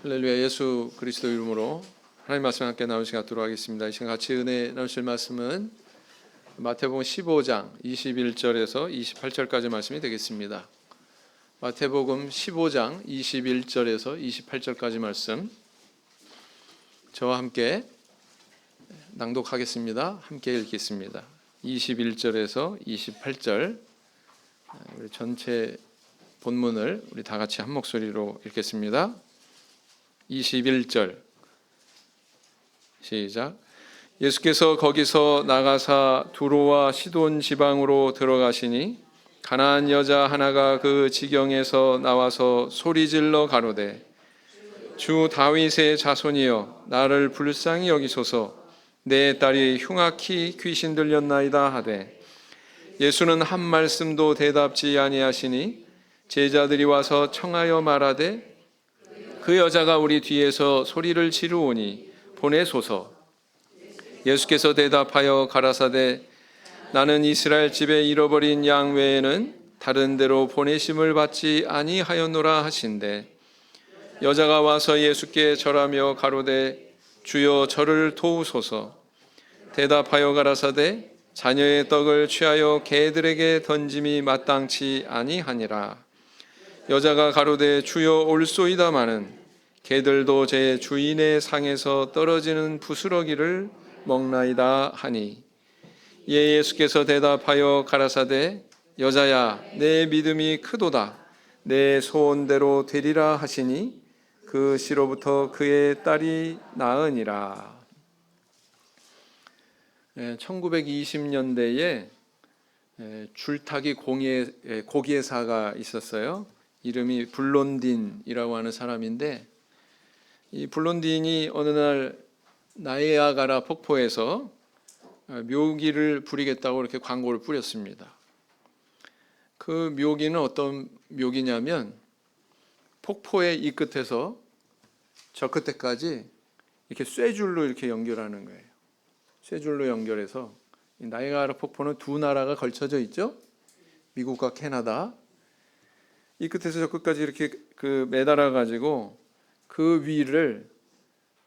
할렐루야. 예수 그리스도 이름으로 하나님 말씀 함께 나누는 시간 갖도록 하겠습니다. 이 시간 같이 은혜 나누실 말씀은 마태복음 15장 21절에서 28절까지 말씀이 되겠습니다. 마태복음 15장 21절에서 28절까지 말씀 저와 함께 낭독하겠습니다. 함께 읽겠습니다. 21절에서 28절 우리 전체 본문을 우리 다 같이 한 목소리로 읽겠습니다. 21절 시작. 예수께서 거기서 나가사 두로와 시돈 지방으로 들어가시니 가나안 여자 하나가 그 지경에서 나와서 소리질러 가로되 주 다윗의 자손이여 나를 불쌍히 여기소서 내 딸이 흉악히 귀신 들렸나이다 하되 예수는 한 말씀도 대답지 아니하시니 제자들이 와서 청하여 말하되 그 여자가 우리 뒤에서 소리를 지르오니 보내소서. 예수께서 대답하여 가라사대 나는 이스라엘 집에 잃어버린 양 외에는 다른 데로 보내심을 받지 아니하였노라 하신대 여자가 와서 예수께 절하며 가로되 주여 저를 도우소서. 대답하여 가라사대 자녀의 떡을 취하여 개들에게 던짐이 마땅치 아니하니라. 여자가 가로되 주여 올소이다마는 개들도 제 주인의 상에서 떨어지는 부스러기를 먹나이다 하니 이에 예수께서 대답하여 가라사대 여자야 내 믿음이 크도다 내 소원대로 되리라 하시니 그 시로부터 그의 딸이 나으니라. 1920년대에 줄타기 고기회사가 있었어요. 이름이 블론딘이라고 하는 사람인데 이 블론딘이 어느 날 나이아가라 폭포에서 묘기를 부리겠다고 이렇게 광고를 뿌렸습니다. 그 묘기는 어떤 묘기냐면 폭포의 이 끝에서 저 끝에까지 이렇게 쇠줄로 이렇게 연결하는 거예요. 쇠줄로 연결해서 나이아가라 폭포는 두 나라가 걸쳐져 있죠. 미국과 캐나다. 이 끝에서 저 끝까지 이렇게 매달아 가지고 그 위를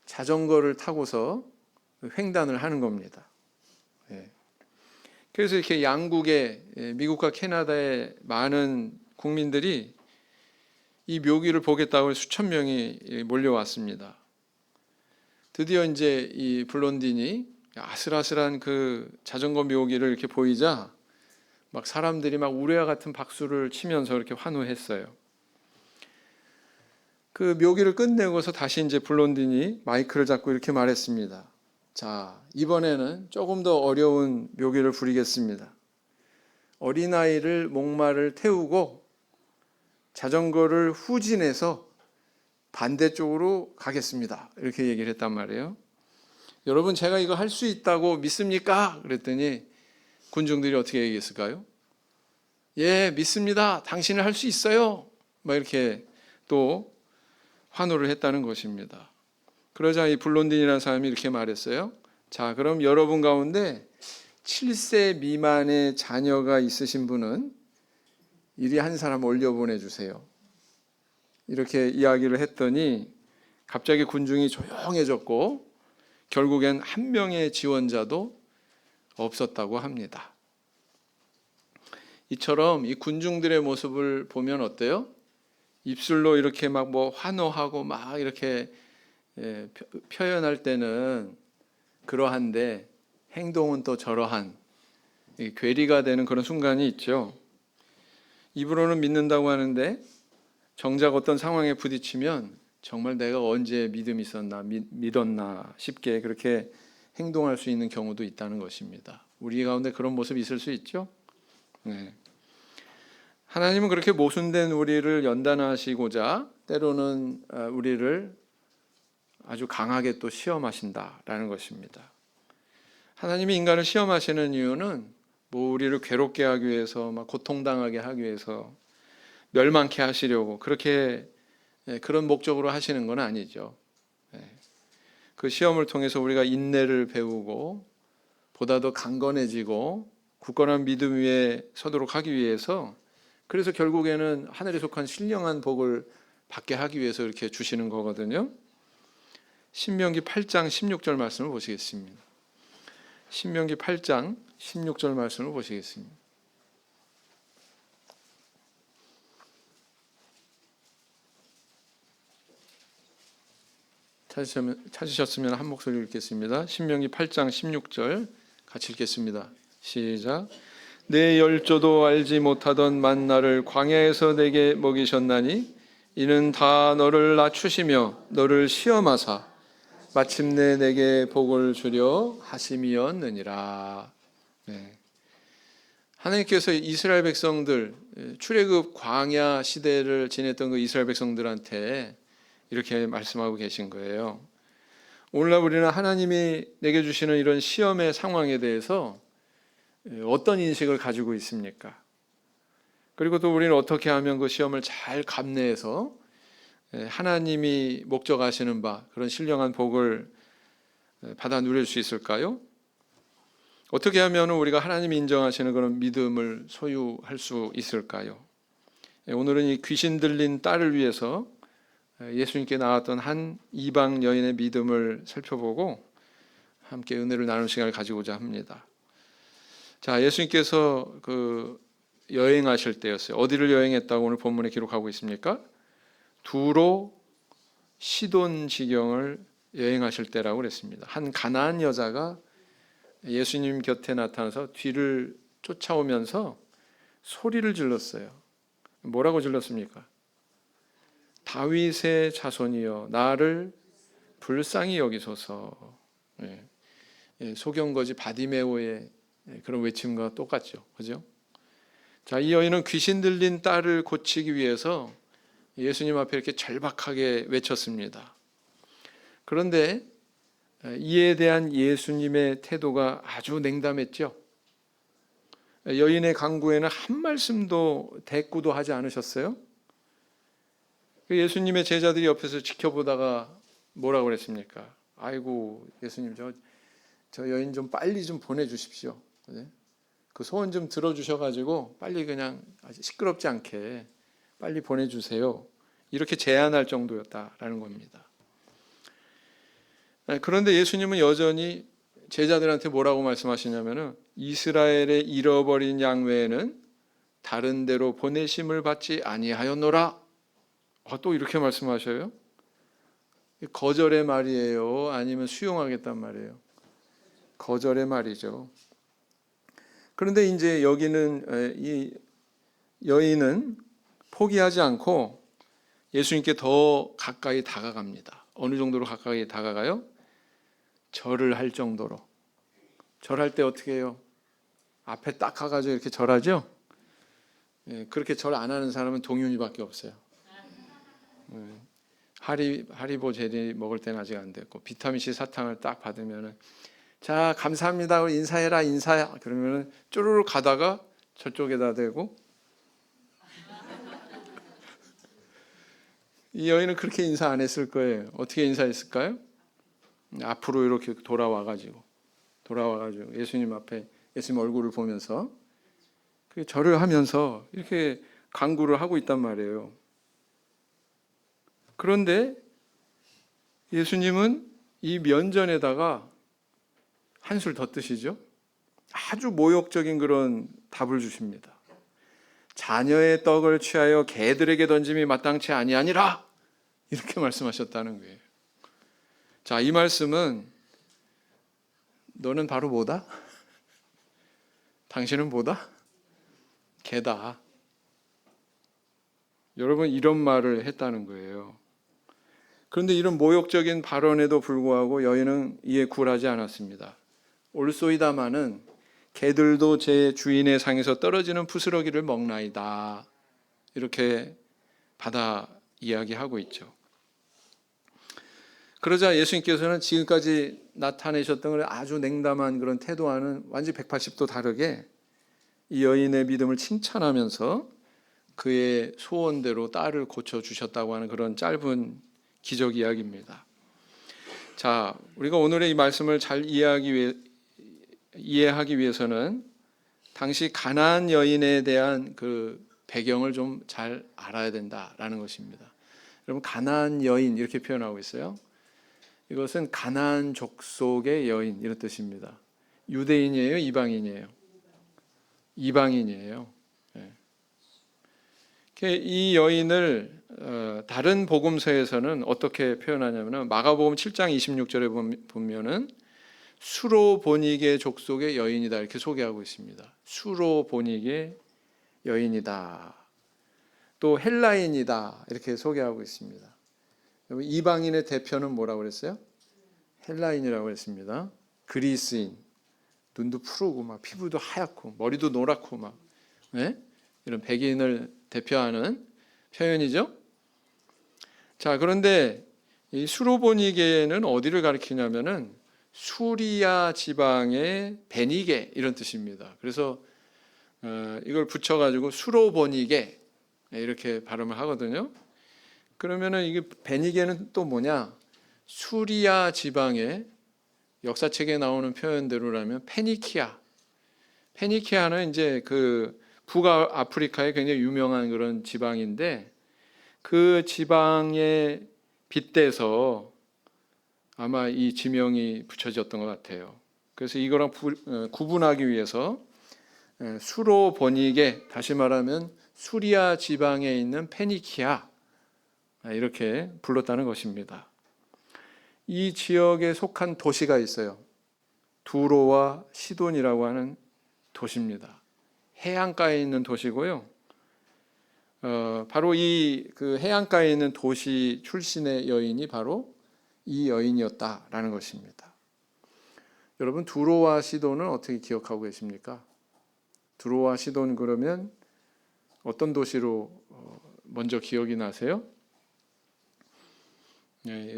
자전거를 타고서 횡단을 하는 겁니다. 그래서 이렇게 양국의 미국과 캐나다의 많은 국민들이 이 묘기를 보겠다고 수천 명이 몰려왔습니다. 드디어 이제 이 블론딘이 아슬아슬한 그 자전거 묘기를 이렇게 보이자 막 사람들이 막 우레와 같은 박수를 치면서 이렇게 환호했어요. 그 묘기를 끝내고서 다시 이제 블론딘이 마이크를 잡고 이렇게 말했습니다. 자, 이번에는 조금 더 어려운 묘기를 부리겠습니다. 어린아이를 목마를 태우고 자전거를 후진해서 반대쪽으로 가겠습니다. 이렇게 얘기를 했단 말이에요. 여러분 제가 이거 할 수 있다고 믿습니까? 그랬더니 군중들이 어떻게 얘기했을까요? 예, 믿습니다. 당신은 할 수 있어요. 막 이렇게 또 환호를 했다는 것입니다. 그러자 이 블론딘이라는 사람이 이렇게 말했어요. 자, 그럼 여러분 가운데 7세 미만의 자녀가 있으신 분은 이리 한 사람 올려보내 주세요. 이렇게 이야기를 했더니 갑자기 군중이 조용해졌고 결국엔 한 명의 지원자도 없었다고 합니다. 이처럼 이 군중들의 모습을 보면 어때요? 입술로 이렇게 막 뭐 환호하고 막 이렇게 표현할 때는 그러한데 행동은 또 저러한 괴리가 되는 그런 순간이 있죠. 입으로는 믿는다고 하는데 정작 어떤 상황에 부딪히면 정말 내가 언제 믿음이 있었나 믿었나 싶게 그렇게 행동할 수 있는 경우도 있다는 것입니다. 우리 가운데 그런 모습이 있을 수 있죠. 네. 하나님은 그렇게 모순된 우리를 연단하시고자 때로는 우리를 아주 강하게 또 시험하신다라는 것입니다. 하나님이 인간을 시험하시는 이유는 뭐 우리를 괴롭게 하기 위해서 막 고통당하게 하기 위해서 멸망케 하시려고 그렇게 그런 목적으로 하시는 건 아니죠. 그 시험을 통해서 우리가 인내를 배우고 보다 더 강건해지고 굳건한 믿음 위에 서도록 하기 위해서 그래서 결국에는 하늘에 속한 신령한 복을 받게 하기 위해서 이렇게 주시는 거거든요. 신명기 8장 16절 말씀을 보시겠습니다. 신명기 8장 16절 말씀을 보시겠습니다. 찾으셨으면 한 목소리 읽겠습니다. 신명기 8장 16절 같이 읽겠습니다. 시작. 내 열조도 알지 못하던 만나를 광야에서 내게 먹이셨나니 이는 다 너를 낮추시며 너를 시험하사 마침내 내게 복을 주려 하심이었느니라. 네. 하나님께서 이스라엘 백성들, 출애굽 광야 시대를 지냈던 그 이스라엘 백성들한테 이렇게 말씀하고 계신 거예요. 오늘날 우리는 하나님이 내게 주시는 이런 시험의 상황에 대해서 어떤 인식을 가지고 있습니까? 그리고 또 우리는 어떻게 하면 그 시험을 잘 감내해서 하나님이 목적하시는 바 그런 신령한 복을 받아 누릴 수 있을까요? 어떻게 하면 우리가 하나님이 인정하시는 그런 믿음을 소유할 수 있을까요? 오늘은 이 귀신 들린 딸을 위해서 예수님께 나왔던 한 이방 여인의 믿음을 살펴보고 함께 은혜를 나누는 시간을 가지고자 합니다. 자, 예수님께서 그 여행하실 때였어요. 어디를 여행했다고 오늘 본문에 기록하고 있습니까? 두로 시돈 지경을 여행하실 때라고 그랬습니다. 한 가나안 여자가 예수님 곁에 나타나서 뒤를 쫓아오면서 소리를 질렀어요. 뭐라고 질렀습니까? 다윗의 자손이여 나를 불쌍히 여기소서. 소경거지 바디메오의 그런 외침과 똑같죠. 그죠? 자, 이 여인은 귀신 들린 딸을 고치기 위해서 예수님 앞에 이렇게 절박하게 외쳤습니다. 그런데 이에 대한 예수님의 태도가 아주 냉담했죠. 여인의 간구에는 한 말씀도 대꾸도 하지 않으셨어요. 예수님의 제자들이 옆에서 지켜보다가 뭐라고 그랬습니까? 아이고 예수님 저 여인 좀 빨리 좀 보내주십시오. 그 소원 좀 들어주셔가지고 빨리 그냥 시끄럽지 않게 빨리 보내주세요. 이렇게 제안할 정도였다라는 겁니다. 그런데 예수님은 여전히 제자들한테 뭐라고 말씀하시냐면은 이스라엘의 잃어버린 양 외에는 다른 데로 보내심을 받지 아니하였노라. 또 이렇게 말씀하셔요? 거절의 말이에요? 아니면 수용하겠단 말이에요? 거절의 말이죠. 그런데 이제 여기는 이 여인은 포기하지 않고 예수님께 더 가까이 다가갑니다. 어느 정도로 가까이 다가가요? 절을 할 정도로. 절할 때 어떻게 해요? 앞에 딱 가가지고 이렇게 절하죠? 그렇게 절 안 하는 사람은 동윤이밖에 없어요. 하리보 젤리 먹을 때는 아직 안 됐고 비타민C 사탕을 딱 받으면은 자 감사합니다 인사해라 인사 그러면은 쪼르르 가다가 저쪽에다 대고 이 여인은 그렇게 인사 안 했을 거예요. 어떻게 인사했을까요? 앞으로 이렇게 돌아와가지고 예수님 앞에 예수님 얼굴을 보면서 절을 하면서 이렇게 간구를 하고 있단 말이에요. 그런데 예수님은 이 면전에다가 한술 더 뜨시죠. 아주 모욕적인 그런 답을 주십니다. 자녀의 떡을 취하여 개들에게 던짐이 마땅치 아니하니라 이렇게 말씀하셨다는 거예요. 자, 이 말씀은 너는 바로 뭐다? 당신은 뭐다? 개다. 여러분 이런 말을 했다는 거예요. 그런데 이런 모욕적인 발언에도 불구하고 여인은 이에 굴하지 않았습니다. 올소이다마는 개들도 제 주인의 상에서 떨어지는 부스러기를 먹나이다. 이렇게 받아 이야기하고 있죠. 그러자 예수님께서는 지금까지 나타내셨던 그런 아주 냉담한 그런 태도와는 완전히 180도 다르게 이 여인의 믿음을 칭찬하면서 그의 소원대로 딸을 고쳐주셨다고 하는 그런 짧은 기적 이야기입니다. 자, 우리가 오늘의 이 말씀을 잘 이해하기 위해서는 당시 가나안 여인에 대한 그 배경을 좀 잘 알아야 된다라는 것입니다. 여러분 가나안 여인 이렇게 표현하고 있어요. 이것은 가나안 족속의 여인 이런 뜻입니다. 유대인이에요, 이방인이에요? 이방인이에요. 이 여인을 다른 복음서에서는 어떻게 표현하냐면 마가복음 7장 26절에 보면은 수로보니게 족속의 여인이다 이렇게 소개하고 있습니다. 수로보니게 여인이다. 또 헬라인이다 이렇게 소개하고 있습니다. 이방인의 대표는 뭐라고 그랬어요? 헬라인이라고 했습니다. 그리스인, 눈도 푸르고 막 피부도 하얗고 머리도 노랗고 막 이런 백인을 대표하는 표현이죠. 자, 그런데 이 수로보니게는 어디를 가리키냐면은 수리아 지방의 베니게 이런 뜻입니다. 그래서 이걸 붙여가지고 수로보니게 이렇게 발음을 하거든요. 그러면은 이게 베니게는 또 뭐냐? 수리아 지방의 역사책에 나오는 표현대로라면 페니키아. 페니키아는 이제 그 북아프리카의 굉장히 유명한 그런 지방인데 그 지방에 빗대서 아마 이 지명이 붙여졌던 것 같아요. 그래서 이거랑 구분하기 위해서 수로보니게, 다시 말하면 수리아 지방에 있는 페니키아 이렇게 불렀다는 것입니다. 이 지역에 속한 도시가 있어요. 두로와 시돈이라고 하는 도시입니다. 해안가에 있는 도시고요. 바로 이 그 해안가에 있는 도시 출신의 여인이 바로 이 여인이었다라는 것입니다. 여러분 두로와 시돈은 어떻게 기억하고 계십니까? 두로와 시돈 그러면 어떤 도시로 먼저 기억이 나세요?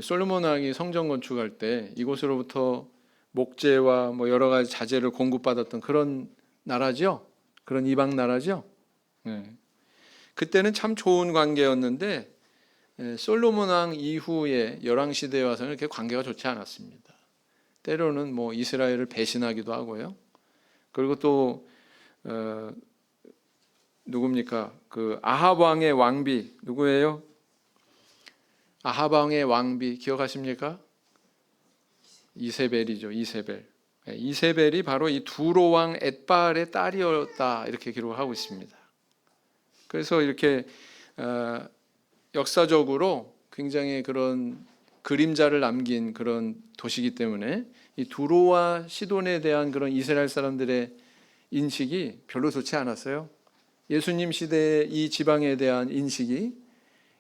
솔로몬 왕이 성전 건축할 때 이곳으로부터 목재와 뭐 여러 가지 자재를 공급받았던 그런 나라죠. 그런 이방 나라죠. 그때는 참 좋은 관계였는데 솔로몬 왕 이후에 열왕 시대에 와서는 이렇게 관계가 좋지 않았습니다. 때로는 뭐 이스라엘을 배신하기도 하고요. 그리고 또 누굽니까? 그 아합 왕의 왕비 누구예요? 아합 왕의 왕비 기억하십니까? 이세벨이죠. 이세벨이 바로 이 두로 왕 엣발의 딸이었다 이렇게 기록을 하고 있습니다. 그래서 이렇게 역사적으로 굉장히 그런 그림자를 남긴 그런 도시이기 때문에 이 두로와 시돈에 대한 그런 이스라엘 사람들의 인식이 별로 좋지 않았어요. 예수님 시대의 이 지방에 대한 인식이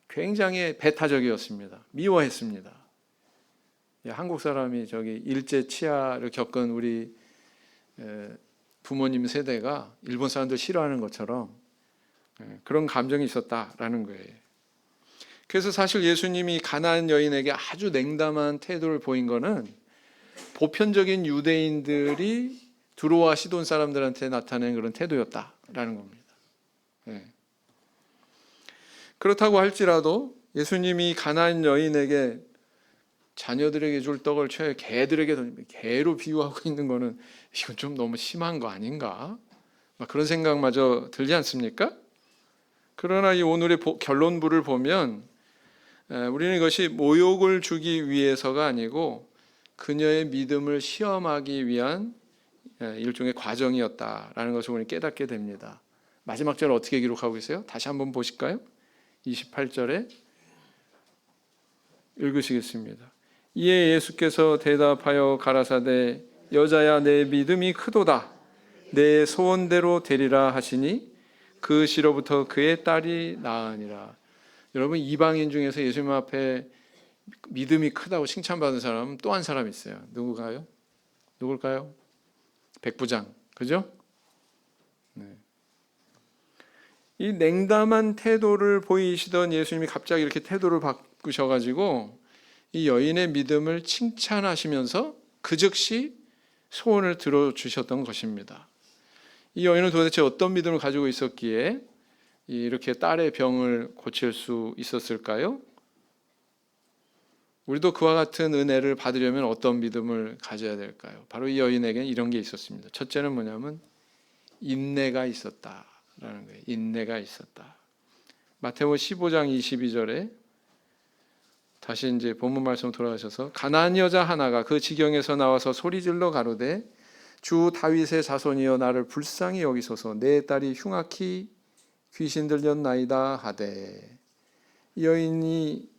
굉장히 배타적이었습니다. 미워했습니다. 한국 사람이 저기 일제 치하를 겪은 우리 부모님 세대가 일본 사람들 싫어하는 것처럼 그런 감정이 있었다라는 거예요. 그래서 사실 예수님이 가나안 여인에게 아주 냉담한 태도를 보인 거는 보편적인 유대인들이 두로와 시돈 사람들한테 나타낸 그런 태도였다라는 겁니다. 그렇다고 할지라도 예수님이 가나안 여인에게 자녀들에게 줄 떡을 채 개들에게 던집니다. 개로 비유하고 있는 거는 이건 좀 너무 심한 거 아닌가? 그런 생각마저 들지 않습니까? 그러나 이 오늘의 결론부를 보면 우리는 이것이 모욕을 주기 위해서가 아니고 그녀의 믿음을 시험하기 위한 일종의 과정이었다라는 것을 우리는 깨닫게 됩니다. 마지막 절 어떻게 기록하고 있어요? 다시 한번 보실까요? 28절에 읽으시겠습니다. 이에 예수께서 대답하여 가라사대 여자야 내 믿음이 크도다 내 소원대로 되리라 하시니 그 시로부터 그의 딸이 나으니라. 여러분 이방인 중에서 예수님 앞에 믿음이 크다고 칭찬받은 사람은 또 한 사람 있어요. 누굴까요? 백부장. 그죠? 이 냉담한 태도를 보이시던 예수님이 갑자기 이렇게 태도를 바꾸셔가지고 이 여인의 믿음을 칭찬하시면서 그 즉시 소원을 들어주셨던 것입니다. 이 여인은 도대체 어떤 믿음을 가지고 있었기에 이렇게 딸의 병을 고칠 수 있었을까요? 우리도 그와 같은 은혜를 받으려면 어떤 믿음을 가져야 될까요? 바로 이 여인에게는 이런 게 있었습니다. 첫째는 뭐냐면 인내가 있었다라는 거예요. 인내가 있었다. 마태복음 15장 22절에 다시 이제 본문 말씀 돌아가셔서 가나안 여자 하나가 그 지경에서 나와서 소리질러 가로되 주 다윗의 자손이여 나를 불쌍히 여기소서 내 딸이 흉악히 귀신 들렸나이다 하되 이 여인이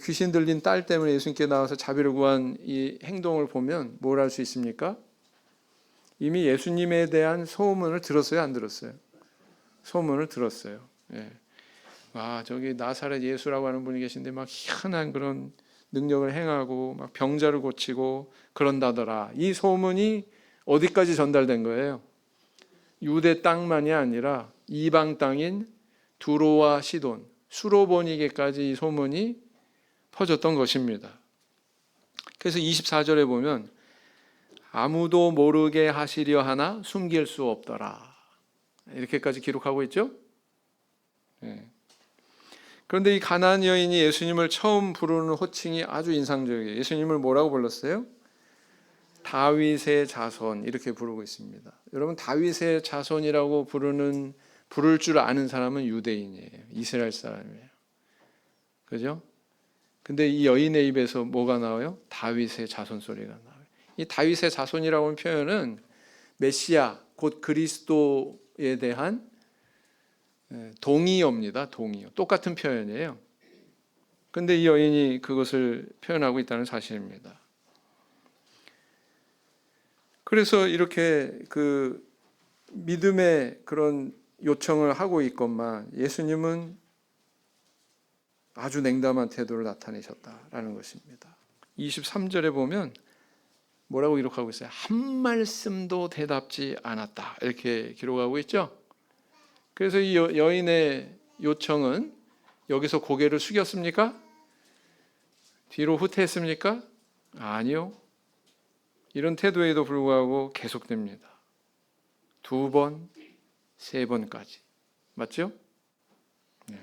귀신 들린 딸 때문에 예수님께 나와서 자비를 구한 이 행동을 보면 뭘 알 수 있습니까? 이미 예수님에 대한 소문을 들었어요, 안 들었어요? 소문을 들었어요. 예. 와, 저기 나사렛 예수라고 하는 분이 계신데 막 희한한 그런 능력을 행하고 막 병자를 고치고 그런다더라. 이 소문이 어디까지 전달된 거예요? 유대 땅만이 아니라 이방 땅인 두로와 시돈, 수로보니게까지 이 소문이 퍼졌던 것입니다. 그래서 24절에 보면 아무도 모르게 하시려 하나 숨길 수 없더라. 이렇게까지 기록하고 있죠. 네. 그런데 이 가나안 여인이 예수님을 처음 부르는 호칭이 아주 인상적이에요. 예수님을 뭐라고 불렀어요? 다윗의 자손 이렇게 부르고 있습니다. 여러분 다윗의 자손이라고 부를 줄 아는 사람은 유대인이에요. 이스라엘 사람이에요. 그죠? 근데 이 여인의 입에서 뭐가 나와요? 다윗의 자손 소리가 나와요. 이 다윗의 자손이라고 하는 표현은 메시아 곧 그리스도에 대한 동의어입니다. 동의어. 똑같은 표현이에요. 근데 이 여인이 그것을 표현하고 있다는 사실입니다. 그래서 이렇게 그 믿음의 그런 요청을 하고 있건만 예수님은 아주 냉담한 태도를 나타내셨다라는 것입니다. 23절에 보면 뭐라고 기록하고 있어요? 한 말씀도 대답지 않았다. 이렇게 기록하고 있죠. 그래서 이 여인의 요청은 여기서 고개를 숙였습니까? 뒤로 후퇴했습니까? 아니요. 이런 태도에도 불구하고 계속됩니다. 2번, 3번까지. 맞죠? 네.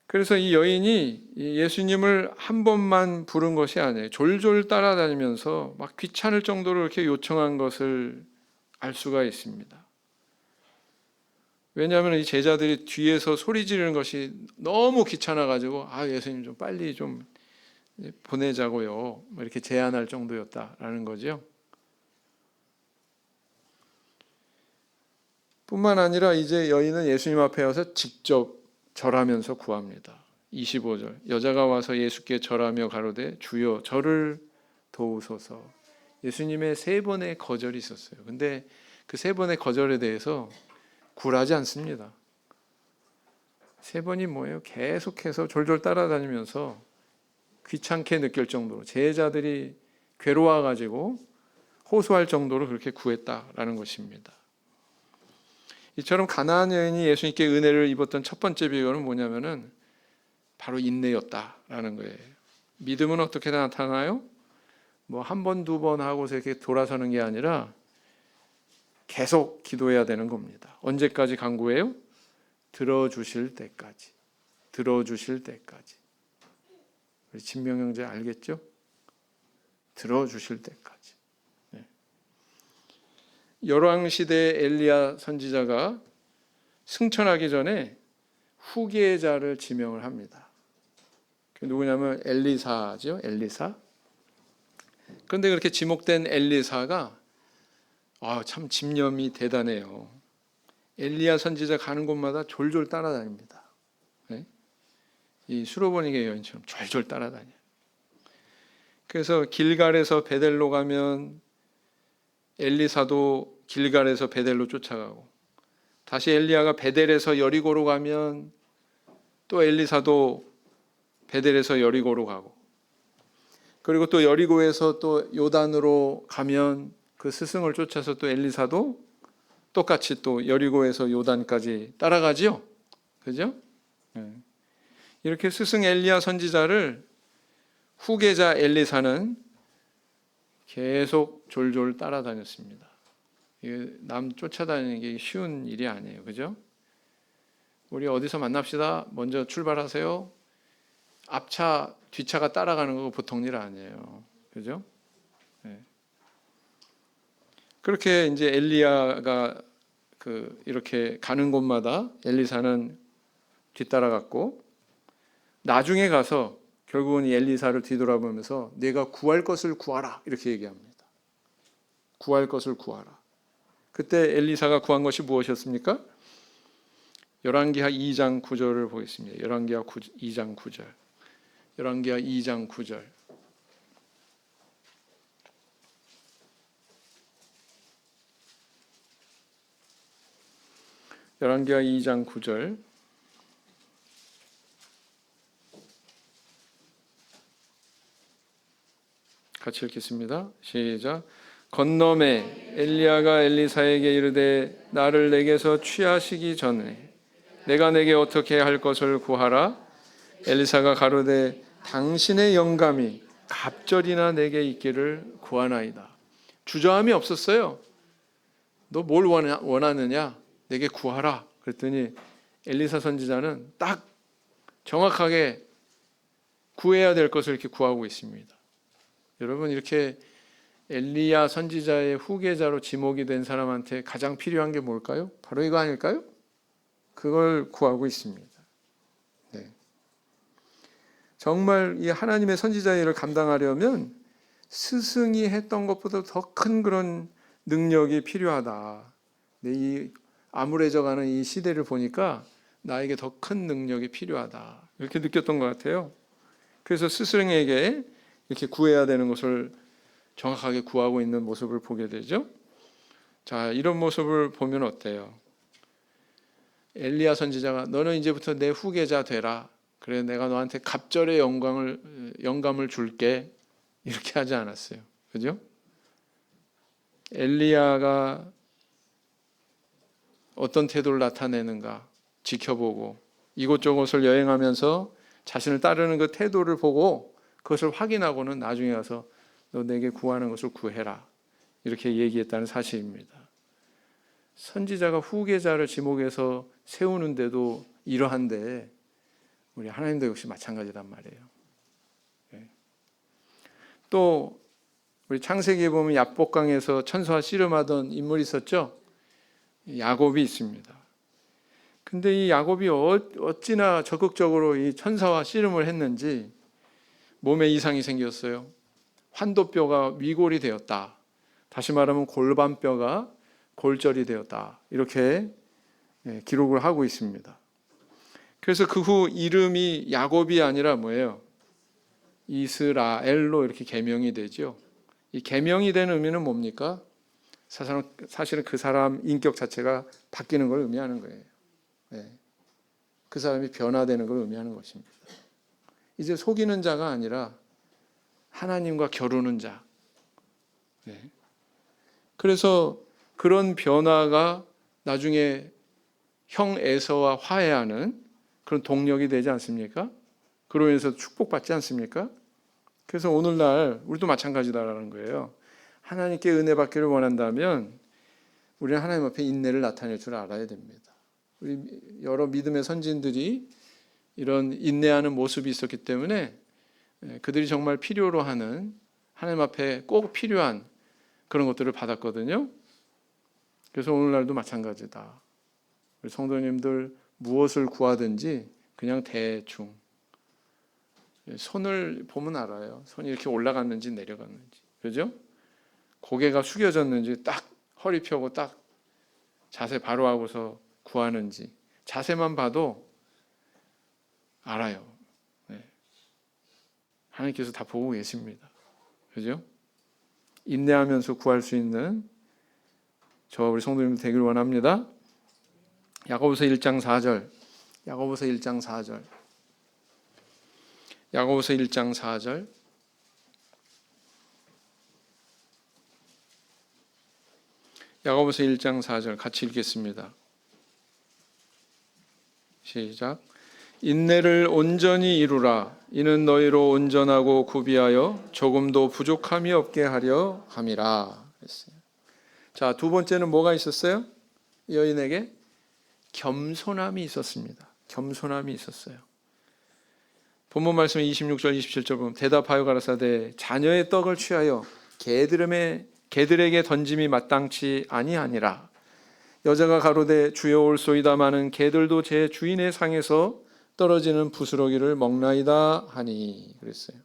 그래서 이 여인이 예수님을 한 번만 부른 것이 아니에요. 졸졸 따라다니면서 막 귀찮을 정도로 이렇게 요청한 것을 알 수가 있습니다. 왜냐하면 이 제자들이 뒤에서 소리 지르는 것이 너무 귀찮아가지고 예수님 좀 빨리 좀 보내자고요. 이렇게 제안할 정도였다라는 거죠. 뿐만 아니라 이제 여인은 예수님 앞에 와서 직접 절하면서 구합니다. 25절 여자가 와서 예수께 절하며 가로되 주여 저를 도우소서. 예수님의 3번의 거절이 있었어요. 근데 그 3번의 거절에 대해서 굴하지 않습니다. 3번이 뭐예요? 계속해서 졸졸 따라다니면서 귀찮게 느낄 정도로 제자들이 괴로워가지고 호소할 정도로 그렇게 구했다라는 것입니다. 이처럼 가나안 여인이 예수님께 은혜를 입었던 첫 번째 비결은 뭐냐면은 바로 인내였다라는 거예요. 믿음은 어떻게 나타나요? 뭐 한 번, 2번 하고서 이렇게 돌아서는 게 아니라 계속 기도해야 되는 겁니다. 언제까지 간구해요? 들어주실 때까지. 들어주실 때까지. 우리 진명 형제 알겠죠? 들어주실 때까지. 네. 열왕 시대의 엘리야 선지자가 승천하기 전에 후계자를 지명을 합니다. 누구냐면 엘리사죠. 엘리사. 그런데 그렇게 지목된 엘리사가 참 집념이 대단해요. 엘리야 선지자 가는 곳마다 졸졸 따라다닙니다. 네? 이 수로보니게 여인처럼 졸졸 따라다녀요. 그래서 길갈에서 베델로 가면 엘리사도 길갈에서 베델로 쫓아가고, 다시 엘리야가 베델에서 여리고로 가면 또 엘리사도 베델에서 여리고로 가고, 그리고 또 여리고에서 또 요단으로 가면 그 스승을 쫓아서 또 엘리사도 똑같이 또 여리고에서 요단까지 따라가지요. 그죠? 이렇게 스승 엘리야 선지자를 후계자 엘리사는 계속 졸졸 따라다녔습니다. 남 쫓아다니는 게 쉬운 일이 아니에요. 그죠? 우리 어디서 만납시다. 먼저 출발하세요. 앞차, 뒤차가 따라가는 거 보통 일 아니에요. 그죠? 네. 그렇게 이제 엘리야가 이렇게 가는 곳마다 엘리사는 뒤따라갔고, 나중에 가서 결국은 이 엘리사를 뒤돌아보면서 내가 구할 것을 구하라 이렇게 얘기합니다. 구할 것을 구하라. 그때 엘리사가 구한 것이 무엇이었습니까? 열왕기하 2장 9절을 보겠습니다. 열왕기하 2장 9절. 열왕기하 2장 9절. 열왕기하 2장 9절. 같이 읽겠습니다. 시작. 건너매 엘리야가 엘리사에게 이르되 나를 내게서 취하시기 전에 내가 내게 어떻게 할 것을 구하라. 엘리사가 가로되 당신의 영감이 갑절이나 내게 있기를 구하나이다. 주저함이 없었어요. 너 뭘 원하느냐? 내게 구하라. 그랬더니 엘리사 선지자는 딱 정확하게 구해야 될 것을 이렇게 구하고 있습니다. 여러분, 이렇게 엘리야 선지자의 후계자로 지목이 된 사람한테 가장 필요한 게 뭘까요? 바로 이거 아닐까요? 그걸 구하고 있습니다. 네. 정말 이 하나님의 선지자의 일을 감당하려면 스승이 했던 것보다 더 큰 그런 능력이 필요하다. 이 암울해져가는 이 시대를 보니까 나에게 더 큰 능력이 필요하다. 이렇게 느꼈던 것 같아요. 그래서 스승에게 이렇게 구해야 되는 것을 정확하게 구하고 있는 모습을 보게 되죠. 자, 이런 모습을 보면 어때요? 엘리야 선지자가 너는 이제부터 내 후계자 되라. 그래, 내가 너한테 갑절의 영감을 줄게. 이렇게 하지 않았어요. 그죠? 엘리야가 어떤 태도를 나타내는가 지켜보고 이곳저곳을 여행하면서 자신을 따르는 그 태도를 보고 그것을 확인하고는 나중에 가서 너 내게 구하는 것을 구해라. 이렇게 얘기했다는 사실입니다. 선지자가 후계자를 지목해서 세우는데도 이러한데 우리 하나님도 역시 마찬가지란 말이에요. 또 우리 창세기에 보면 야복강에서 천사와 씨름하던 인물이 있었죠. 야곱이 있습니다. 근데 이 야곱이 어찌나 적극적으로 이 천사와 씨름을 했는지 몸에 이상이 생겼어요. 환도뼈가 위골이 되었다. 다시 말하면 골반뼈가 골절이 되었다. 이렇게 기록을 하고 있습니다. 그래서 그 후 이름이 야곱이 아니라 뭐예요? 이스라엘로 이렇게 개명이 되죠. 이 개명이 된 의미는 뭡니까? 사실은 그 사람 인격 자체가 바뀌는 걸 의미하는 거예요. 그 사람이 변화되는 걸 의미하는 것입니다. 이제 속이는 자가 아니라 하나님과 겨루는 자. 그래서 그런 변화가 나중에 형 에서와 화해하는 그런 동력이 되지 않습니까? 그로 인해서 축복받지 않습니까? 그래서 오늘날 우리도 마찬가지다라는 거예요. 하나님께 은혜 받기를 원한다면 우리는 하나님 앞에 인내를 나타낼 줄 알아야 됩니다. 우리 여러 믿음의 선진들이 이런 인내하는 모습이 있었기 때문에 그들이 정말 필요로 하는 하나님 앞에 꼭 필요한 그런 것들을 받았거든요. 그래서 오늘날도 마찬가지다. 우리 성도님들 무엇을 구하든지 그냥 대충 손을 보면 알아요. 손이 이렇게 올라갔는지 내려갔는지. 그죠? 고개가 숙여졌는지 딱 허리 펴고 딱 자세 바로 하고서 구하는지 자세만 봐도 알아요. 하나님께서 다 보고 계십니다. 그죠? 인내하면서 구할 수 있는 저와 우리 성도님들 되길 원합니다. 야고보서 1장 4절. 야고보서 1장 4절. 야고보서 1장 4절. 야고보서 1장 4절 같이 읽겠습니다. 시작. 인내를 온전히 이루라. 이는 너희로 온전하고 구비하여 조금도 부족함이 없게 하려 함이라. 했어요. 자, 두 번째는 뭐가 있었어요? 여인에게 겸손함이 있었습니다. 겸손함이 있었어요. 본문 말씀 26절 27절 보면 대답하여 가라사대 자녀의 떡을 취하여 개들에게 던짐이 마땅치 아니하니라. 여자가 가로되 주여 올소이다마는 개들도 제 주인의 상에서 떨어지는 부스러기를 먹나이다 하니 그랬어요.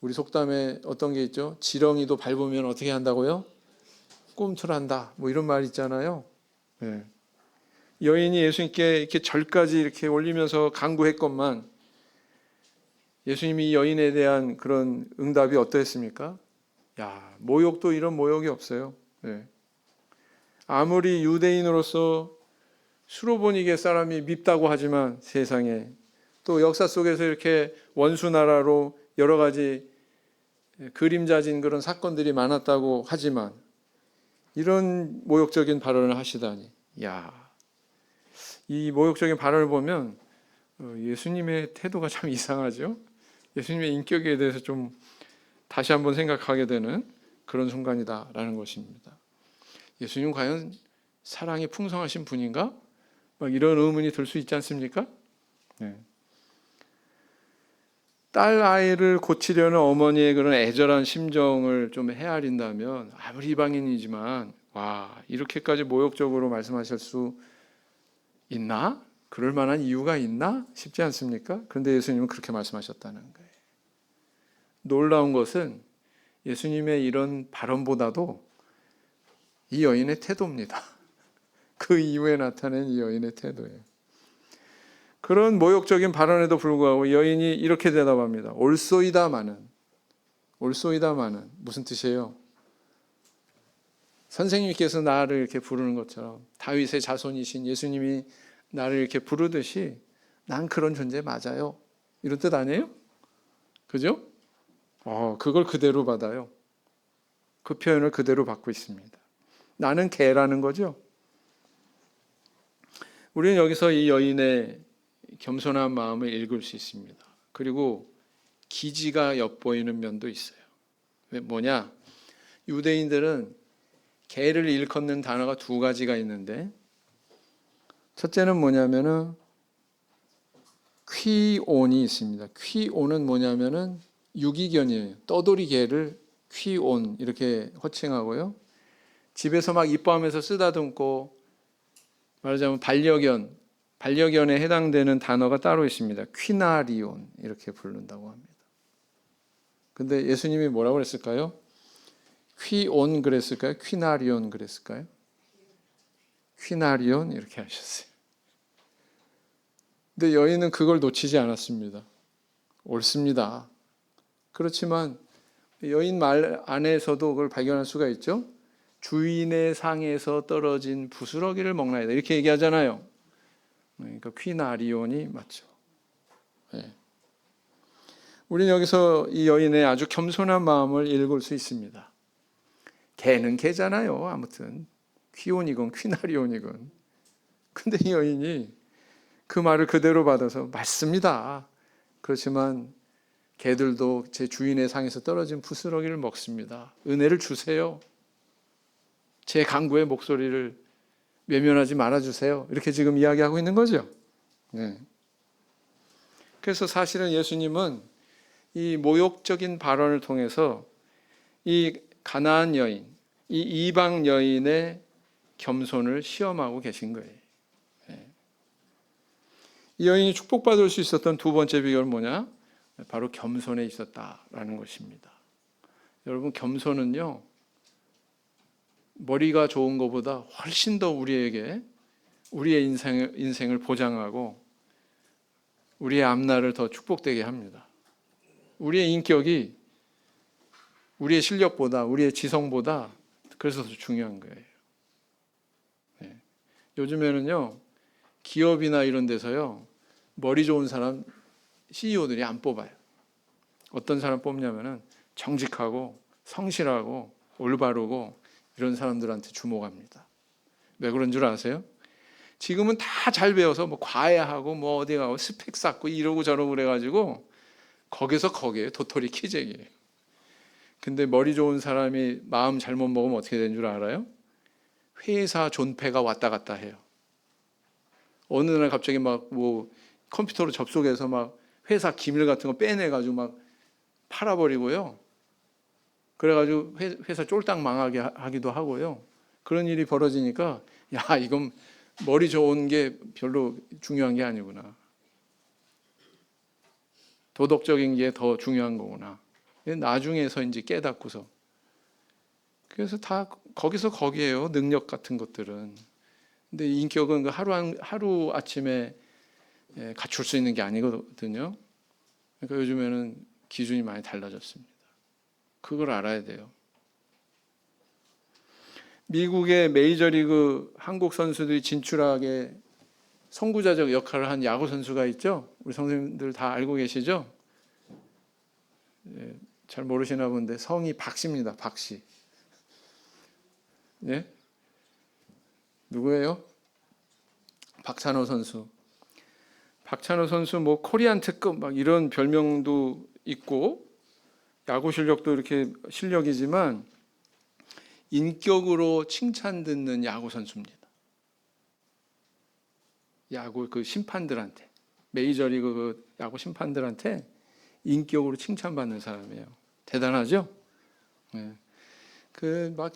우리 속담에 어떤 게 있죠? 지렁이도 밟으면 어떻게 한다고요? 꿈틀한다. 뭐 이런 말 있잖아요. 네. 여인이 예수님께 이렇게 절까지 이렇게 올리면서 간구했건만 예수님이 이 여인에 대한 그런 응답이 어떠했습니까? 야, 모욕도 이런 모욕이 없어요. 네. 아무리 유대인으로서 수로보니게 사람이 밉다고 하지만 세상에 또 역사 속에서 이렇게 원수 나라로 여러 가지 그림자진 그런 사건들이 많았다고 하지만 이런 모욕적인 발언을 하시다니, 야, 이 모욕적인 발언을 보면 예수님의 태도가 참 이상하죠. 예수님의 인격에 대해서 좀 다시 한번 생각하게 되는 그런 순간이다라는 것입니다. 예수님 과연 사랑이 풍성하신 분인가? 막 이런 의문이 들 수 있지 않습니까? 네. 딸 아이를 고치려는 어머니의 그런 애절한 심정을 좀 헤아린다면 아무리 이방인이지만 와, 이렇게까지 모욕적으로 말씀하실 수 있나? 그럴 만한 이유가 있나? 싶지 않습니까? 그런데 예수님은 그렇게 말씀하셨다는 거예요. 놀라운 것은 예수님의 이런 발언보다도 이 여인의 태도입니다. 그 이후에 나타낸 이 여인의 태도예요. 그런 모욕적인 발언에도 불구하고 여인이 이렇게 대답합니다. 올소이다마는 무슨 뜻이에요? 선생님께서 나를 이렇게 부르는 것처럼 다윗의 자손이신 예수님이 나를 이렇게 부르듯이 난 그런 존재 맞아요. 이런 뜻 아니에요? 그죠? 그걸 그대로 받아요. 그 표현을 그대로 받고 있습니다. 나는 개라는 거죠. 우리는 여기서 이 여인의 겸손한 마음을 읽을 수 있습니다. 그리고 기지가 엿보이는 면도 있어요. 뭐냐? 유대인들은 개를 일컫는 단어가 두 가지가 있는데 첫째는 뭐냐면은 퀴온이 있습니다. 퀴온은 뭐냐면은 유기견이에요. 떠돌이 개를 퀴온 이렇게 호칭하고요. 집에서 막 이뻐하면서 쓰다듬고 말하자면 반려견에 해당되는 단어가 따로 있습니다. 퀴나리온 이렇게 부른다고 합니다. 근데 예수님이 뭐라고 그랬을까요? 퀴온 그랬을까요? 퀴나리온 그랬을까요? 퀴나리온 이렇게 하셨어요. 근데 여인은 그걸 놓치지 않았습니다. 옳습니다. 그렇지만 여인 말 안에서도 그걸 발견할 수가 있죠. 주인의 상에서 떨어진 부스러기를 먹나이다 이렇게 얘기하잖아요. 그러니까 퀴나리온이 맞죠. 네. 우리는 여기서 이 여인의 아주 겸손한 마음을 읽을 수 있습니다. 개는 개잖아요. 아무튼 퀴온이건 퀴나리온이건. 근데 이 여인이 그 말을 그대로 받아서 맞습니다. 그렇지만 개들도 제 주인의 상에서 떨어진 부스러기를 먹습니다. 은혜를 주세요. 제 간구의 목소리를 외면하지 말아주세요. 이렇게 지금 이야기하고 있는 거죠. 네. 그래서 사실은 예수님은 이 모욕적인 발언을 통해서 이 가나안 여인, 이 이방 여인의 겸손을 시험하고 계신 거예요. 네. 이 여인이 축복받을 수 있었던 두 번째 비결은 뭐냐? 바로 겸손에 있었다라는 것입니다. 여러분, 겸손은요, 머리가 좋은 것보다 훨씬 더 우리에게 우리의 인생을 보장하고 우리의 앞날을 더 축복되게 합니다. 우리의 인격이 우리의 실력보다 우리의 지성보다 그래서 더 중요한 거예요. 네. 요즘에는요, 기업이나 이런 데서요, 머리 좋은 사람 CEO들이 안 뽑아요. 어떤 사람 뽑냐면은 정직하고 성실하고 올바르고 이런 사람들한테 주목합니다. 왜 그런 줄 아세요? 지금은 다 잘 배워서 뭐 과외하고 뭐 어디 가고 스펙 쌓고 이러고 저러고 그래가지고 거기에요. 도토리 키재기예요. 근데 머리 좋은 사람이 마음 잘못 먹으면 어떻게 되는 줄 알아요? 회사 존폐가 왔다 갔다 해요. 어느 날 갑자기 막 뭐 컴퓨터로 접속해서 막 회사 기밀 같은 거 빼내가지고 막 팔아버리고요. 그래가지고 회사 쫄딱 망하게 하기도 하고요. 그런 일이 벌어지니까 야, 이건 머리 좋은 게 별로 중요한 게 아니구나. 도덕적인 게 더 중요한 거구나. 나중에서 이제 깨닫고서. 그래서 다 거기서 거기에요. 능력 같은 것들은. 근데 인격은 그 하루 아침에 갖출 수 있는 게 아니거든요. 그러니까 요즘에는 기준이 많이 달라졌습니다. 그걸 알아야 돼요. 미국의 메이저리그 한국 선수들이 진출하게 선구자적 역할을 한 야구 선수가 있죠. 우리 선생님들 다 알고 계시죠? 잘 모르시나 본데 성이 박씨입니다. 박씨. 예? 누구예요? 박찬호 선수. 박찬호 선수 뭐 코리안 특급 막 이런 별명도 있고 야구 실력도 이렇게 실력이지만 인격으로 칭찬 듣는 야구 선수입니다. 야구 그 심판들한테 메이저리그 그 야구 심판들한테 인격으로 칭찬받는 사람이에요. 대단하죠? 네. 그 막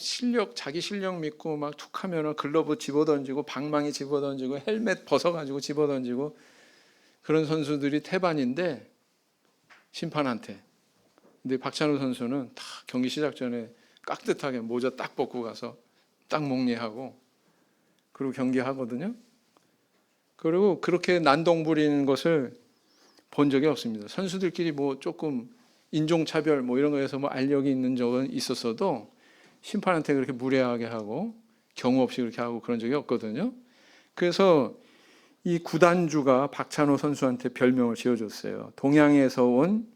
자기 실력 믿고 막 툭하면 글러브 집어던지고 방망이 집어던지고 헬멧 벗어가지고 집어던지고 그런 선수들이 태반인데 심판한테. 근데 박찬호 선수는 다 경기 시작 전에 깍듯하게 모자 딱 벗고 가서 딱 목례하고 그리고 경기하거든요. 그리고 그렇게 난동 부리는 것을 본 적이 없습니다. 선수들끼리 뭐 조금 인종차별 뭐 이런 거에서 뭐 알력이 있는 적은 있었어도 심판한테 그렇게 무례하게 하고 경우 없이 그렇게 하고 그런 적이 없거든요. 그래서 이 구단주가 박찬호 선수한테 별명을 지어줬어요. 동양에서 온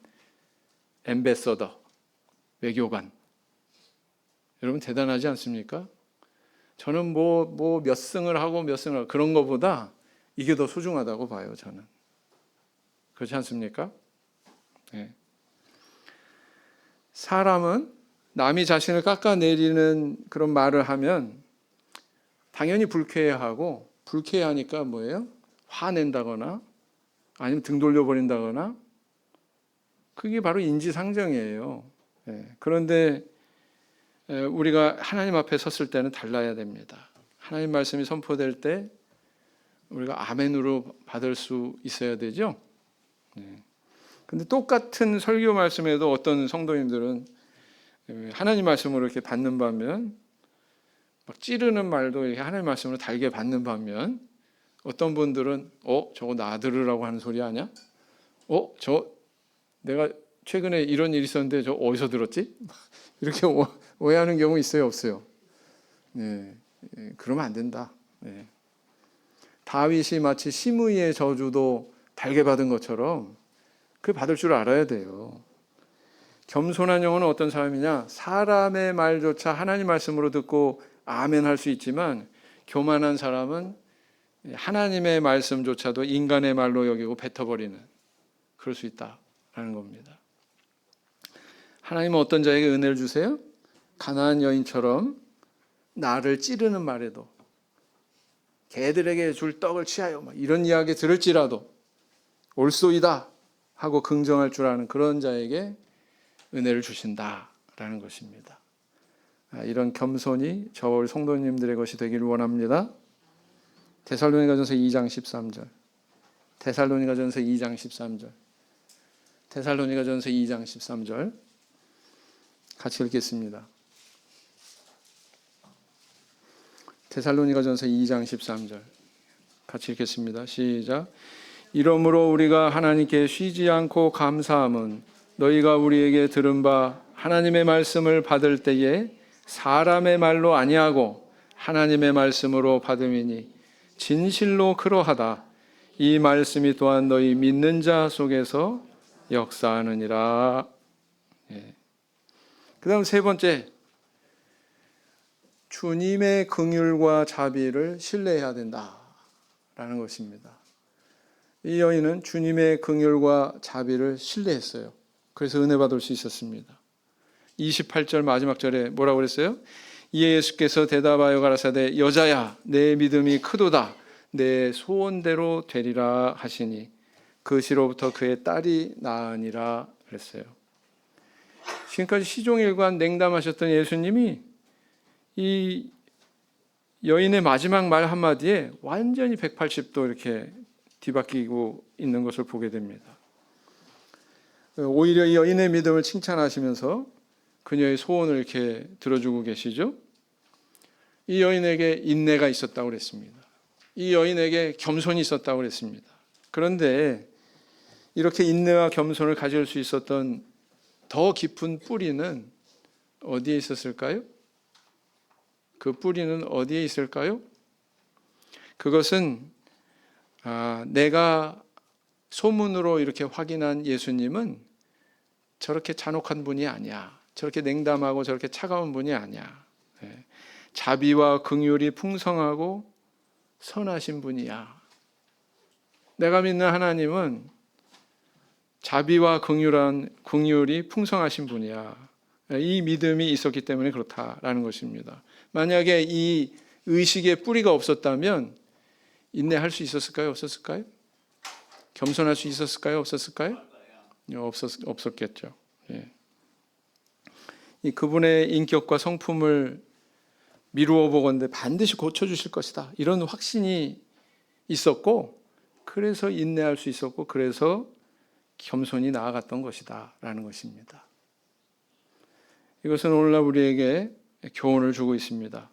앰베서더, 외교관. 여러분 대단하지 않습니까? 저는 뭐 몇 승을 하고 몇 승을 하고 그런 것보다 이게 더 소중하다고 봐요, 저는. 그렇지 않습니까? 네. 사람은 남이 자신을 깎아내리는 그런 말을 하면 당연히 불쾌해하고 불쾌하니까 뭐예요? 화낸다거나 아니면 등 돌려버린다거나 그게 바로 인지상정이에요. 네. 그런데 우리가 하나님 앞에 섰을 때는 달라야 됩니다. 하나님 말씀이 선포될 때 우리가 아멘으로 받을 수 있어야 되죠. 근데 똑같은 설교 말씀에도 어떤 성도님들은 하나님 말씀으로 이렇게 받는 반면 막 찌르는 말도 이렇게 하나님 말씀으로 달게 받는 반면 어떤 분들은 저거 나 들으라고 하는 소리 아니야? 저 내가 최근에 이런 일이 있었는데 저 어디서 들었지? 이렇게 오해하는 경우 있어요, 없어요? 네, 그러면 안 된다. 네. 다윗이 마치 심의의 저주도 달게 받은 것처럼 그 받을 줄 알아야 돼요. 겸손한 영혼은 어떤 사람이냐? 사람의 말조차 하나님 말씀으로 듣고 아멘 할 수 있지만 교만한 사람은 하나님의 말씀조차도 인간의 말로 여기고 뱉어버리는 그럴 수 있다라는 겁니다. 하나님은 어떤 자에게 은혜를 주세요? 가나안 여인처럼 나를 찌르는 말에도 개들에게 줄 떡을 취하여 이런 이야기 들을지라도 옳소이다 하고 긍정할 줄 아는 그런 자에게 은혜를 주신다라는 것입니다. 이런 겸손이 저울 성도님들의 것이 되기를 원합니다. 데살로니가전서 2장 13절. 데살로니가전서 2장 13절. 데살로니가전서 2장 13절. 같이 읽겠습니다. 데살로니가전서 2장 13절. 같이 읽겠습니다. 시작. 이러므로 우리가 하나님께 쉬지 않고 감사함은 너희가 우리에게 들은 바 하나님의 말씀을 받을 때에 사람의 말로 아니하고 하나님의 말씀으로 받음이니 진실로 그러하다. 이 말씀이 또한 너희 믿는 자 속에서 역사하느니라. 그 다음 세 번째, 주님의 긍휼과 자비를 신뢰해야 된다라는 것입니다. 이 여인은 주님의 긍휼과 자비를 신뢰했어요. 그래서 은혜 받을 수 있었습니다. 28절 마지막 절에 뭐라고 그랬어요? 이에 예수께서 대답하여 가라사대 여자야 내 믿음이 크도다 내 소원대로 되리라 하시니 그 시로부터 그의 딸이 나으니라 그랬어요. 지금까지 시종일관 냉담하셨던 예수님이 이 여인의 마지막 말 한마디에 완전히 180도 이렇게 뒤바뀌고 있는 것을 보게 됩니다. 오히려 이 여인의 믿음을 칭찬하시면서 그녀의 소원을 이렇게 들어주고 계시죠. 이 여인에게 인내가 있었다고 그랬습니다. 이 여인에게 겸손이 있었다고 그랬습니다. 그런데 이렇게 인내와 겸손을 가질 수 있었던 더 깊은 뿌리는 어디에 있었을까요? 그 뿌리는 어디에 있을까요? 그것은 내가 소문으로 이렇게 확인한 예수님은 저렇게 잔혹한 분이 아니야. 저렇게 냉담하고 저렇게 차가운 분이 아니야. 자비와 긍휼이 풍성하고 선하신 분이야. 내가 믿는 하나님은 자비와 긍휼이 풍성하신 분이야. 이 믿음이 있었기 때문에 그렇다라는 것입니다. 만약에 이 의식의 뿌리가 없었다면 인내할 수 있었을까요? 없었을까요? 겸손할 수 있었을까요? 없었을까요? 없었겠죠. 예. 이 그분의 인격과 성품을 미루어 보건대 반드시 고쳐주실 것이다. 이런 확신이 있었고, 그래서 인내할 수 있었고, 그래서 겸손히 나아갔던 것이다 라는 것입니다. 이것은 오늘날 우리에게 교훈을 주고 있습니다.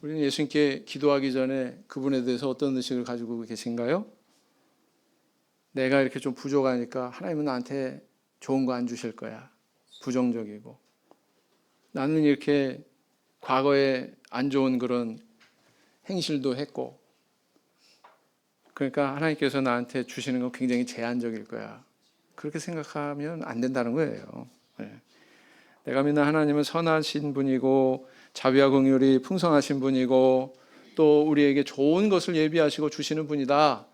우리는 예수님께 기도하기 전에 그분에 대해서 어떤 의식을 가지고 계신가요? 내가 이렇게 좀 부족하니까 하나님은 나한테 좋은 거 안 주실 거야. 부정적이고. 나는 이렇게 과거에 안 좋은 그런 행실도 했고, 그러니까 하나님께서 나한테 주시는 건 굉장히 제한적일 거야. 그렇게 생각하면 안 된다는 거예요. 내가 믿는 하나님은 선하신 분이고 자비와 긍휼이 풍성하신 분이고 또 우리에게 좋은 것을 예비하시고 주시는 분이다.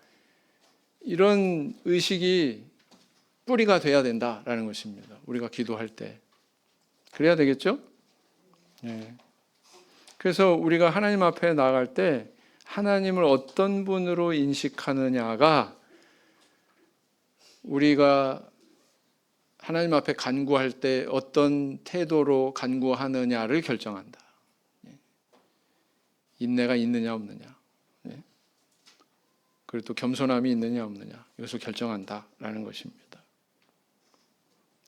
이런 의식이 뿌리가 돼야 된다라는 것입니다. 우리가 기도할 때. 그래야 되겠죠? 네. 그래서 우리가 하나님 앞에 나아갈 때 하나님을 어떤 분으로 인식하느냐가 우리가 하나님 앞에 간구할 때 어떤 태도로 간구하느냐를 결정한다. 인내가 있느냐 없느냐, 그리고 또 겸손함이 있느냐 없느냐, 이것을 결정한다라는 것입니다.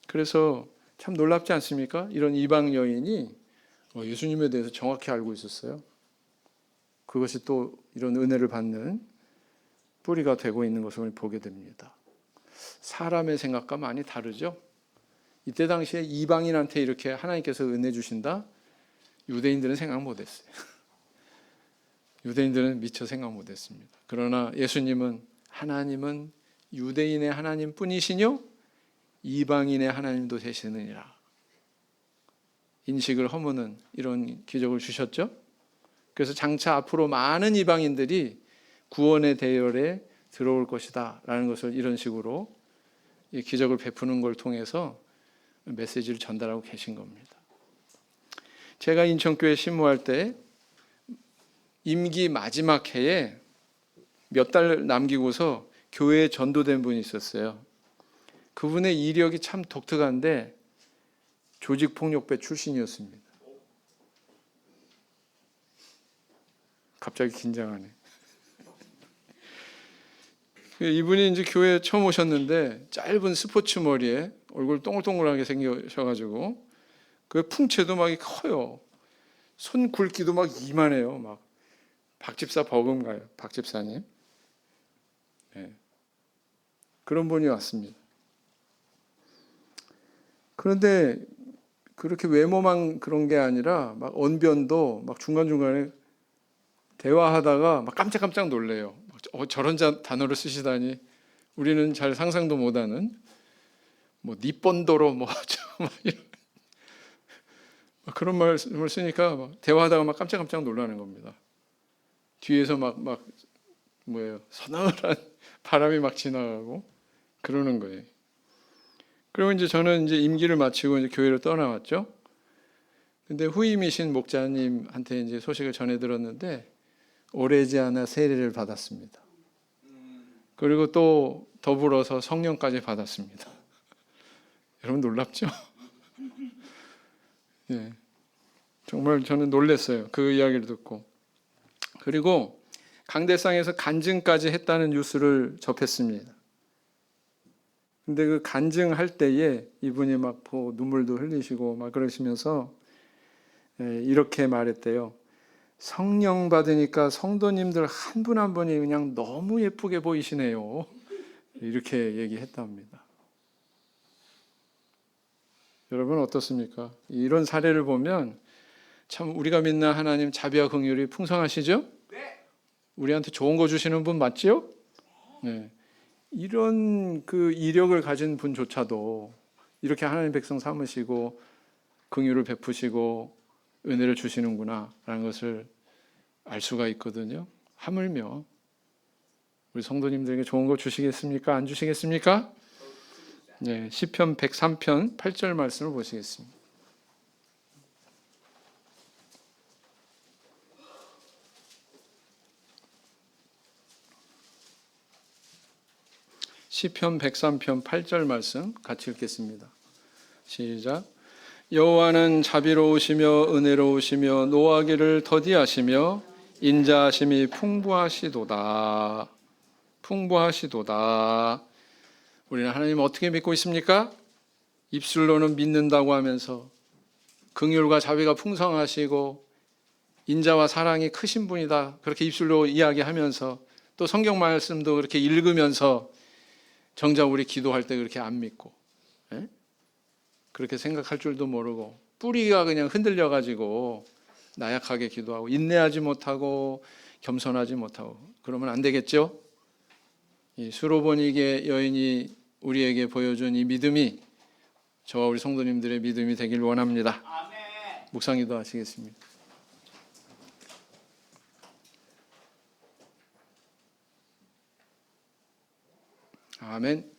그래서 참 놀랍지 않습니까? 이런 이방 여인이 예수님에 대해서 정확히 알고 있었어요. 그것이 또 이런 은혜를 받는 뿌리가 되고 있는 것을 보게 됩니다. 사람의 생각과 많이 다르죠. 이때 당시에 이방인한테 이렇게 하나님께서 은혜 주신다? 유대인들은 생각 못했어요. 유대인들은 미처 생각 못했습니다. 그러나 하나님은 유대인의 하나님뿐이시뇨 이방인의 하나님도 되시느니라. 인식을 허무는 이런 기적을 주셨죠. 그래서 장차 앞으로 많은 이방인들이 구원의 대열에 들어올 것이다 라는 것을 이런 식으로 이 기적을 베푸는 걸 통해서 메시지를 전달하고 계신 겁니다. 제가 인천교회 신무할 때 임기 마지막 해에 몇 달 남기고서 교회에 전도된 분이 있었어요. 그분의 이력이 참 독특한데 조직폭력배 출신이었습니다. 갑자기 긴장하네. 이분이 이제 교회에 처음 오셨는데 짧은 스포츠 머리에 얼굴 동글동글하게 생기셔가지고 그 풍채도 막 커요. 손 굵기도 막 이만해요. 막 박집사 버금가요. 박집사님. 네. 그런 분이 왔습니다. 그런데 그렇게 외모만 그런 게 아니라 막 언변도 막 중간중간에 대화하다가 막 깜짝깜짝 놀래요. 저런 단어를 쓰시다니 우리는 잘 상상도 못하는 뭐 니본도로 그런 말씀을 쓰니까 막 대화하다가 막 깜짝깜짝 놀라는 겁니다. 뒤에서 막 서늘한 바람이 막 지나가고 그러는 거예요. 그리고 이제 저는 이제 임기를 마치고 이제 교회를 떠나왔죠. 근데 후임이신 목자님한테 이제 소식을 전해 들었는데 오래지 않아 세례를 받았습니다. 그리고 또 더불어서 성령까지 받았습니다. 여러분 놀랍죠? 예, 정말 저는 놀랐어요. 그 이야기를 듣고. 그리고 강대상에서 간증까지 했다는 뉴스를 접했습니다. 근데 그 간증할 때에 이분이 막 눈물도 흘리시고 막 그러시면서 이렇게 말했대요. 성령 받으니까 성도님들 한 분 한 분이 그냥 너무 예쁘게 보이시네요. 이렇게 얘기했답니다. 여러분 어떻습니까? 이런 사례를 보면 참 우리가 믿는 하나님 자비와 긍휼이 풍성하시죠? 우리한테 좋은 거 주시는 분 맞지요? 네. 이런 그 이력을 가진 분조차도 이렇게 하나님 백성 삼으시고 긍휼을 베푸시고 은혜를 주시는구나라는 것을 알 수가 있거든요. 하물며 우리 성도님들에게 좋은 거 주시겠습니까? 안 주시겠습니까? 네, 시편 103편 8절 말씀을 보시겠습니다. 시편 103편 8절 말씀 같이 읽겠습니다. 시작. 여호와는 자비로우시며 은혜로우시며 노하기를 더디하시며 인자하심이 풍부하시도다. 풍부하시도다. 우리는 하나님 어떻게 믿고 있습니까? 입술로는 믿는다고 하면서 긍휼과 자비가 풍성하시고 인자와 사랑이 크신 분이다. 그렇게 입술로 이야기하면서 또 성경 말씀도 그렇게 읽으면서 정작 우리 기도할 때 그렇게 안 믿고 그렇게 생각할 줄도 모르고 뿌리가 그냥 흔들려가지고 나약하게 기도하고 인내하지 못하고 겸손하지 못하고 그러면 안 되겠죠? 이 수로보니게 여인이 우리에게 보여준 이 믿음이 저와 우리 성도님들의 믿음이 되길 원합니다. 아멘. 묵상 기도하시겠습니다. 아멘.